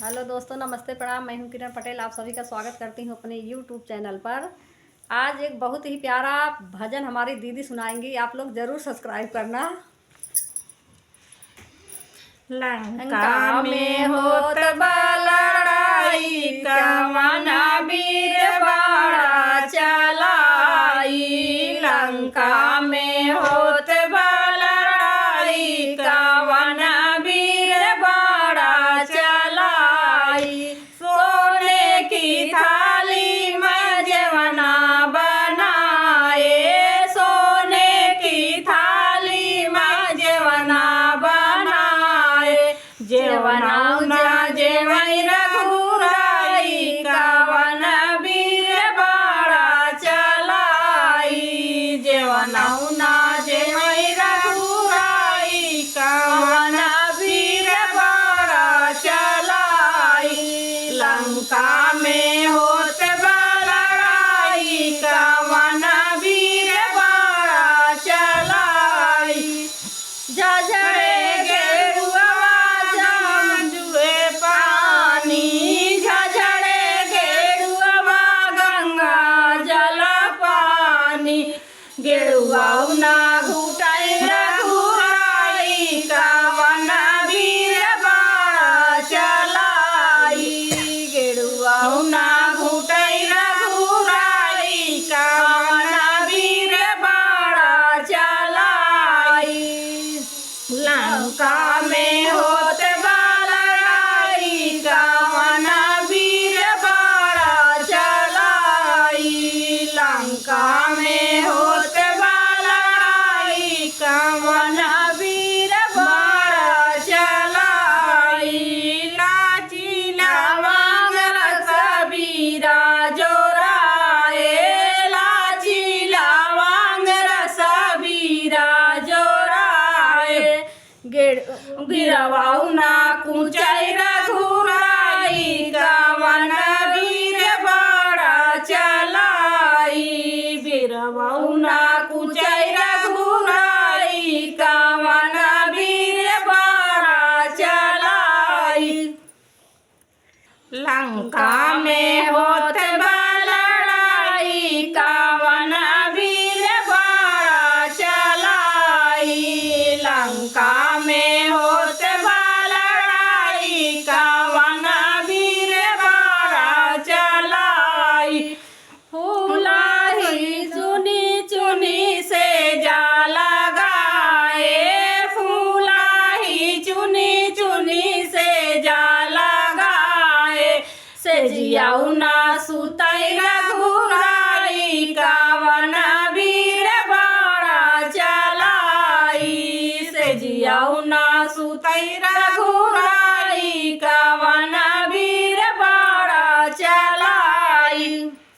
Hello दोस्तों, नमस्ते, प्रणाम। मैं हूं किरण पटेल। आप सभी का स्वागत करती हूं अपने यूट्यूब चैनल पर। आज एक बहुत ही प्यारा भजन हमारी दीदी सुनाएंगी, आप लोग ज़रूर सब्सक्राइब करना। लंका में होत बा लड़ाई, कवना वीर बाड़ा चलाई। लंका में होत बा लड़ाई, कवना वीर बाड़ा चलाई। सोने की थाली में जेवना बनाए, सोने की थाली में जेवना जेवनाउना जेवई रघुराई, कवन वीर बाड़ा चलाई। जेवनाउना जेवई रघुराई, कवन वीर बाड़ा चलाई। लंका में होत बा लड़ाई, कवन वीर बाड़ा चलाई। जजड़े गेरुआउना घुटाई रघुराई, कवन वीर बाड़ा चलाई। गेरुआउना घुटाई रघुराई, कवन वीर बाड़ा चलाई। लंका में होत बा लड़ाई, कवन वीर बाड़ा चलाई। लंका में होत कवन वीर बाड़ा चलाई। लाची लवंग रस बीरा जोराए, लाची लवंग रस बीरा जोराए। गिरवाउना कुचाई रघुराई, कवन वीर बाड़ा चलाई। गिरवाउना कुचाई रघुराई, कवन वीर बाड़ा चलाई। लंका में होत बा लड़ाई, कवन वीर बाड़ा चलाई। लंका में होत बा लड़ाई, कवन वीर बाड़ा चलाई। फूलाही चुनी चुनी से जा लगाए, फूलाही चुनी चुनी से जा लगाए। सेजियाउना सुतई रघुराई, कवन वीर बाड़ा चलाई। सेजियाउना सुतई